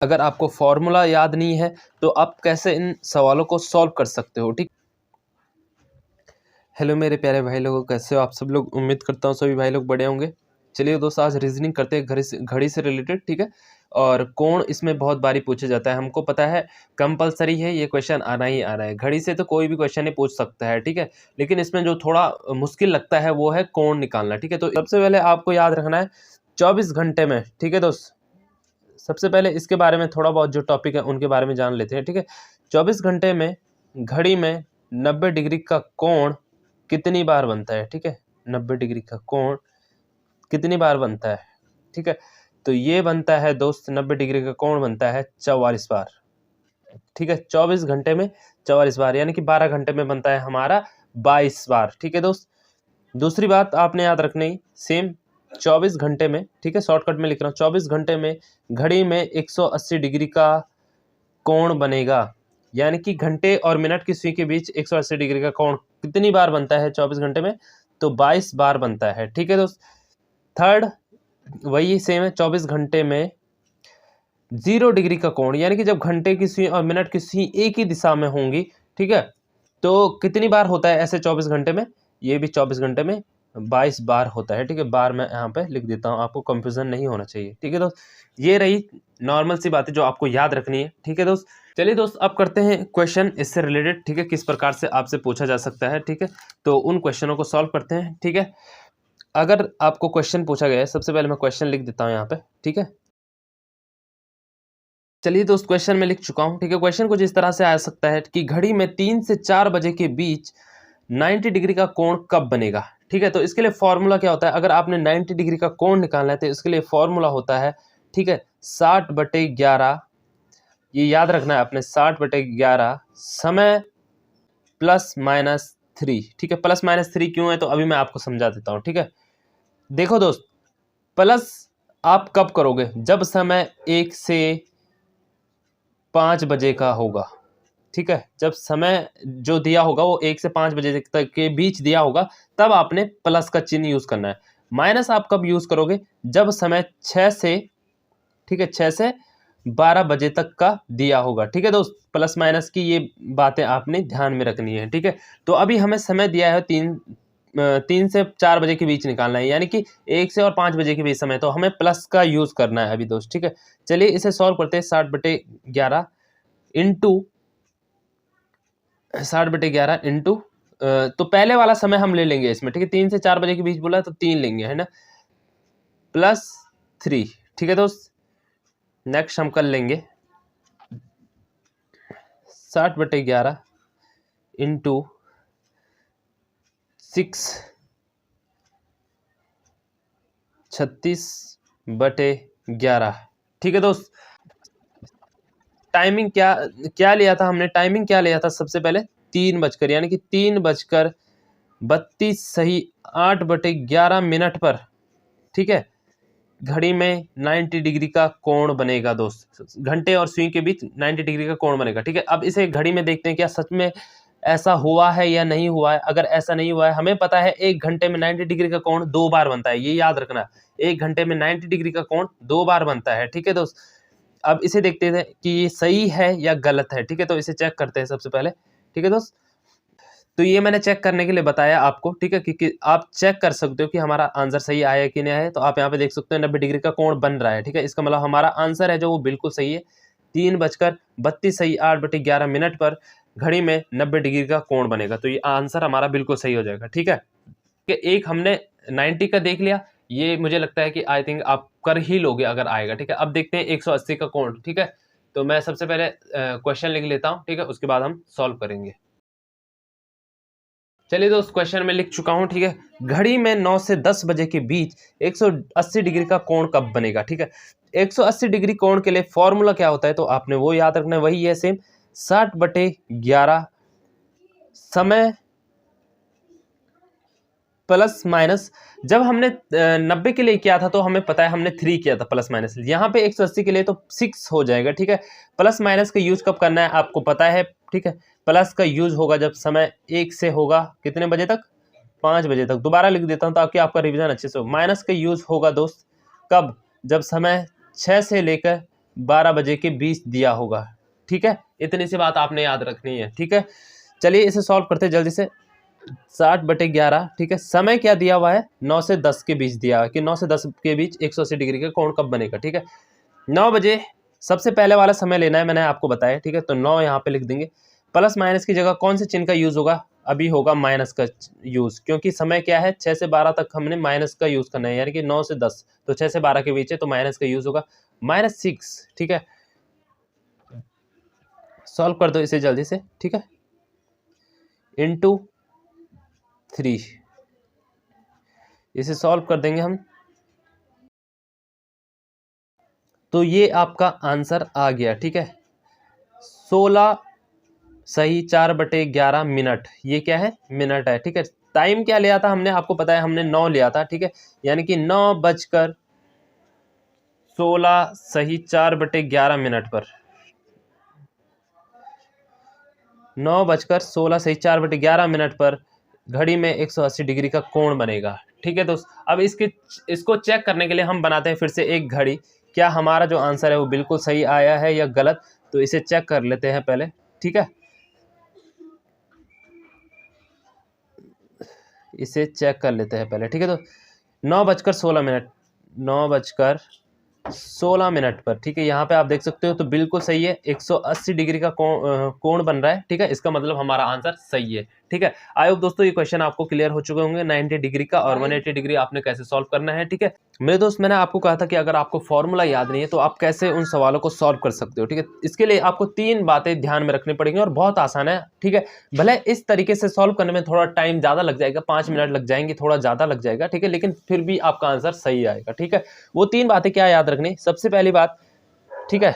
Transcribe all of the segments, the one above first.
अगर आपको फॉर्मूला याद नहीं है तो आप कैसे इन सवालों को सॉल्व कर सकते हो। ठीक, हेलो मेरे प्यारे भाई लोगों, कैसे हो आप सब लोग। उम्मीद करता हूँ सभी भाई लोग बड़े होंगे। चलिए दोस्तों, आज रीजनिंग करते हैं घड़ी से रिलेटेड। ठीक है, और कोण इसमें बहुत बारी पूछा जाता है, हमको पता है, कंपलसरी है, ये क्वेश्चन आना ही आना है। घड़ी से तो कोई भी क्वेश्चन ही पूछ सकता है। ठीक है, लेकिन इसमें जो थोड़ा मुश्किल लगता है वो है कोण निकालना। ठीक है, तो सबसे पहले आपको याद रखना है 24 घंटे में। ठीक है दोस्त, सबसे पहले इसके बारे में थोड़ा बहुत जो टॉपिक है उनके बारे में जान लेते हैं। ठीक है, 24 घंटे में घड़ी में 90 डिग्री का कोण कितनी बार बनता है। ठीक है, 90 डिग्री का कोण कितनी बार बनता है। ठीक है, तो ये बनता है दोस्त, 90 डिग्री का कोण बनता है 44 बार। ठीक है, 24 घंटे में 44 बार, यानी कि 12 घंटे में बनता है हमारा 22 बार। ठीक है दोस्त, दूसरी बात आपने याद रखनी, सेम 24 घंटे में, ठीक है, शॉर्टकट में लिख रहा हूँ, 24 घंटे में घड़ी में 180 डिग्री का कोण बनेगा। यानी कि घंटे और मिनट की सुई के बीच 180 डिग्री का कोण कितनी बार बनता है 24 घंटे में, तो 22 बार बनता है। ठीक है दोस्त, थर्ड वही सेम है, 24 घंटे में 0 डिग्री का कोण, यानी कि जब घंटे की सुई और मिनट की सुई एक ही दिशा में होंगी, ठीक है, तो कितनी बार होता है ऐसे 24 घंटे में, ये भी 24 घंटे में 22 बार होता है। ठीक है, बार मैं यहाँ पे लिख देता हूँ, आपको कंफ्यूजन नहीं होना चाहिए। ठीक है दोस्त, ये रही नॉर्मल सी बातें जो आपको याद रखनी है। ठीक है दोस्त, चलिए दोस्त, अब करते हैं क्वेश्चन इससे रिलेटेड। ठीक है, किस प्रकार से आपसे पूछा जा सकता है। ठीक है, तो उन क्वेश्चनों को सॉल्व करते हैं। ठीक है, अगर आपको क्वेश्चन पूछा गया है, सबसे पहले मैं क्वेश्चन लिख देता हूँ यहाँ पे। ठीक है, चलिए दोस्त, क्वेश्चन में लिख चुका हूँ। ठीक है, क्वेश्चन कुछ इस तरह से आ सकता है कि घड़ी में 3 से 4 बजे के बीच 90 डिग्री का कोण कब बनेगा। ठीक है, तो इसके लिए फॉर्मूला क्या होता है, अगर आपने 90 डिग्री का कोण निकालना है तो इसके लिए फॉर्मूला होता है, ठीक है, 60/11, ये याद रखना है आपने, 60/11 समय +-3। ठीक है, +-3 क्यों है तो अभी मैं आपको समझा देता हूँ। ठीक है, देखो दोस्त, प्लस आप कब करोगे, जब समय 1 से 5 बजे का होगा। ठीक है, जब समय जो दिया होगा वो 1 से 5 बजे तक के बीच दिया होगा, तब आपने प्लस का चिन्ह यूज करना है। माइनस आप कब यूज करोगे, जब समय 6 से, ठीक है, 6 से 12 बजे तक का दिया होगा। ठीक है दोस्त, प्लस माइनस की ये बातें आपने ध्यान में रखनी है। ठीक है, तो अभी हमें समय दिया है 3 से 4 बजे के बीच निकालना है, यानी कि 1 से और 5 बजे के बीच समय, तो हमें प्लस का यूज करना है अभी दोस्त। ठीक है, चलिए इसे सॉल्व करते हैं। 60/11 इंटू 60/11 इंटू, तो पहले वाला समय हम ले लेंगे इसमें। ठीक है, 3 से 4 बजे के बीच बोला है तो 3 लेंगे, है ना, +3। ठीक है दोस्त, नेक्स्ट हम कर लेंगे 60/11 इंटू 6, 36/11। ठीक है दोस्त, टाइमिंग क्या क्या लिया था हमने, टाइमिंग क्या लिया था सबसे पहले, 3 बजकर, यानी कि 3:32 सही 8/11 मिनट पर, ठीक है, घड़ी में 90 डिग्री का कोण बनेगा दोस्त, घंटे और सुई के बीच 90 डिग्री का कोण बनेगा। ठीक है, अब इसे घड़ी में देखते हैं क्या सच में ऐसा हुआ है या नहीं हुआ है। अगर ऐसा नहीं हुआ है, हमें पता है 1 घंटे में 90 डिग्री का कोण 2 बार बनता है, ये याद रखना, 1 घंटे में 90 डिग्री का कोण 2 बार बनता है। ठीक है दोस्त, अब इसे देखते हैं कि ये सही है या गलत है। ठीक है, तो इसे चेक करते हैं सबसे पहले। ठीक है दोस्त, तो ये मैंने चेक करने के लिए बताया आपको। ठीक है, क्योंकि आप चेक कर सकते हो कि हमारा आंसर सही आया कि नहीं आया। तो आप यहाँ पे देख सकते हो 90 डिग्री का कोण बन रहा है। ठीक है, इसका मतलब हमारा आंसर है जो वो बिल्कुल सही है, 3:32 सही 8/11 मिनट पर घड़ी में 90 डिग्री का कोण बनेगा। तो ये आंसर हमारा बिल्कुल सही हो जाएगा। ठीक है, एक हमने 90 का देख लिया, ये मुझे लगता है कि आई थिंक आप कर ही लोगे अगर आएगा। ठीक है, अब देखते हैं 180 का कोण। ठीक है, तो मैं सबसे पहले क्वेश्चन लिख लेता हूँ। ठीक है, उसके बाद हम सॉल्व करेंगे। चलिए दोस्त, क्वेश्चन में लिख चुका हूं। ठीक है, घड़ी में 9 से 10 बजे के बीच 180 डिग्री का कोण कब बनेगा। ठीक है, 180 डिग्री कोण के लिए फॉर्मूला क्या होता है, तो आपने वो याद रखना है, वही है सेम, 60/11 समय +-। जब हमने 90 के लिए किया था तो हमें पता है हमने 3 किया था +-। यहाँ पे 180 के लिए तो 6 हो जाएगा। ठीक है, +- का यूज कब करना है आपको पता है। ठीक है, प्लस का यूज होगा जब समय 1 से होगा कितने बजे तक, 5 बजे तक। दोबारा लिख देता हूँ ताकि आपका रिवीजन अच्छे से हो। माइनस का यूज होगा दोस्त कब, जब समय 6 से लेकर 12 बजे के बीच दिया होगा। ठीक है, इतनी सी बात आपने याद रखनी है। ठीक है, चलिए इसे सॉल्व करते हैं जल्दी से। 60/11, ठीक है, समय क्या दिया हुआ है, 9 से 10 के बीच दिया है कि 9 से 10 के बीच 180 डिग्री का कोण कब बनेगा। ठीक है, 9 बजे सबसे पहले वाला समय लेना है, मैंने आपको बताया। ठीक है, तो 9 यहाँ पे लिख देंगे। प्लस माइनस की जगह कौन से चिन्ह का यूज होगा, अभी होगा माइनस का यूज, क्योंकि समय क्या है 6 से 12 तक हमने माइनस का यूज करना है, यानी कि 9 से 10, तो 6 से 12 के बीच है तो माइनस का यूज होगा, -6। ठीक है, सॉल्व कर दो इसे जल्दी से। ठीक है, इंटू 3, इसे सॉल्व कर देंगे हम, तो ये आपका आंसर आ गया। ठीक है, 16 सही 4/11 मिनट, ये क्या है, मिनट है। ठीक है, टाइम क्या लिया था हमने, आपको पता है हमने 9 लिया था। ठीक है, यानी कि 9:16 सही 4/11 मिनट पर, 9:16 सही 4/11 मिनट पर घड़ी में 180 डिग्री का कोण बनेगा। ठीक है दोस्त, अब इसको चेक करने के लिए हम बनाते हैं फिर से एक घड़ी, क्या हमारा जो आंसर है वो बिल्कुल सही आया है या गलत, तो इसे चेक कर लेते हैं पहले। ठीक है, इसे चेक कर लेते हैं पहले। ठीक है, तो 9:16, 9:16 पर, ठीक है, यहाँ पे आप देख सकते हो तो बिल्कुल सही है, 180 डिग्री का कोण बन रहा है। ठीक है, इसका मतलब हमारा आंसर सही है। ठीक है, आई होप दोस्तों ये क्वेश्चन आपको क्लियर हो चुके होंगे, 90 डिग्री का और 180 डिग्री आपने कैसे सॉल्व करना है। ठीक है मेरे दोस्त, मैंने आपको कहा था कि अगर आपको फॉर्मूला याद नहीं है तो आप कैसे उन सवालों को सॉल्व कर सकते हो। ठीक है, इसके लिए आपको 3 बातें ध्यान में रखनी पड़ेंगी और बहुत आसान है। ठीक है, भले इस तरीके से सॉल्व करने में थोड़ा टाइम ज़्यादा लग जाएगा, 5 मिनट लग जाएंगे, थोड़ा ज़्यादा लग जाएगा। ठीक है, लेकिन फिर भी आपका आंसर सही आएगा। ठीक है, वो 3 बातें क्या याद रखनी, सबसे पहली बात, ठीक है,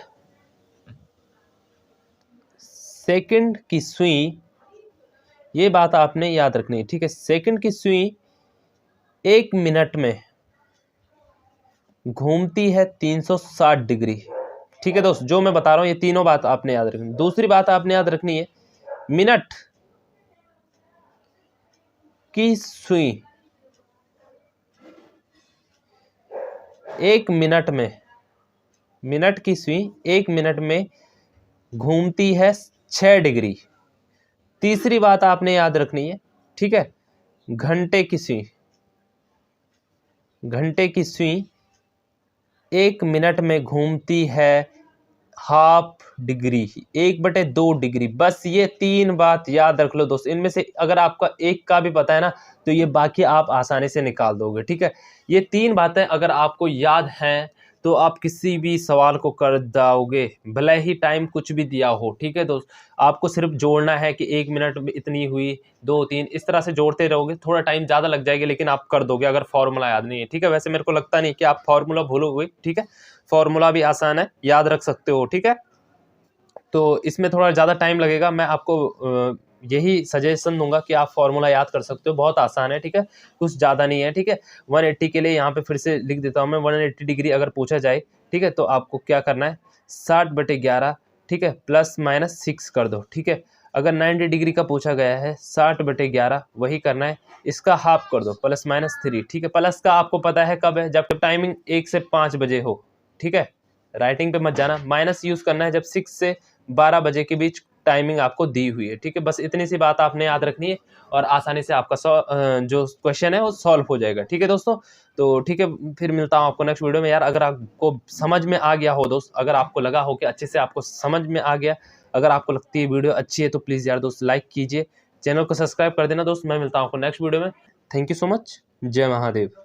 सेकंड की सुई, ये बात आपने याद रखनी है। ठीक है, सेकंड की सुई 1 मिनट में घूमती है 360 डिग्री। ठीक है दोस्त, जो मैं बता रहा हूं ये तीनों बात आपने याद रखनी। दूसरी बात आपने याद रखनी है, मिनट की सुई 1 मिनट में, मिनट की सुई 1 मिनट में घूमती है 6 डिग्री। तीसरी बात आपने याद रखनी है, ठीक है, घंटे की सुई, घंटे की सुई 1 मिनट में घूमती है ½ डिग्री, 1/2 डिग्री। बस ये 3 बात याद रख लो दोस्त, इनमें से अगर आपका एक का भी पता है ना तो ये बाकी आप आसानी से निकाल दोगे। ठीक है, ये 3 बातें अगर आपको याद हैं तो आप किसी भी सवाल को कर दोगे, भले ही टाइम कुछ भी दिया हो। ठीक है दोस्त, आपको सिर्फ जोड़ना है कि 1 मिनट में इतनी हुई, 2 3 इस तरह से जोड़ते रहोगे, थोड़ा टाइम ज़्यादा लग जाएगा लेकिन आप कर दोगे अगर फॉर्मूला याद नहीं है। ठीक है, वैसे मेरे को लगता नहीं कि आप फॉर्मूला भूलोगे। ठीक है, फॉर्मूला भी आसान है, याद रख सकते हो। ठीक है, तो इसमें थोड़ा ज़्यादा टाइम लगेगा, मैं आपको यही सजेशन दूंगा कि आप फॉर्मूला याद कर सकते हो, बहुत आसान है। ठीक है, कुछ ज़्यादा नहीं है। ठीक है, 180 के लिए यहाँ पे फिर से लिख देता हूँ मैं, 180 डिग्री अगर पूछा जाए, ठीक है, तो आपको क्या करना है, 60/11, ठीक है, +-6 कर दो। ठीक है, अगर 90 डिग्री का पूछा गया है, 60/11 वही करना है, इसका हाफ कर दो, +-3। ठीक है, प्लस का आपको पता है कब है, जब टाइमिंग 1 से 5 बजे हो। ठीक है, राइटिंग पे मत जाना, माइनस यूज़ करना है जब 6 से 12 बजे के बीच टाइमिंग आपको दी हुई है। ठीक है, बस इतनी सी बात आपने याद रखनी है और आसानी से आपका जो क्वेश्चन है वो सॉल्व हो जाएगा। ठीक है दोस्तों, तो ठीक है, फिर मिलता हूँ आपको नेक्स्ट वीडियो में। यार अगर आपको समझ में आ गया हो दोस्त, अगर आपको लगा हो कि अच्छे से आपको समझ में आ गया, अगर आपको लगती है वीडियो अच्छी है तो प्लीज़ यार दोस्त लाइक कीजिए, चैनल को सब्सक्राइब कर देना दोस्त। मैं मिलता हूँ आपको नेक्स्ट वीडियो में। थैंक यू सो मच, जय महादेव।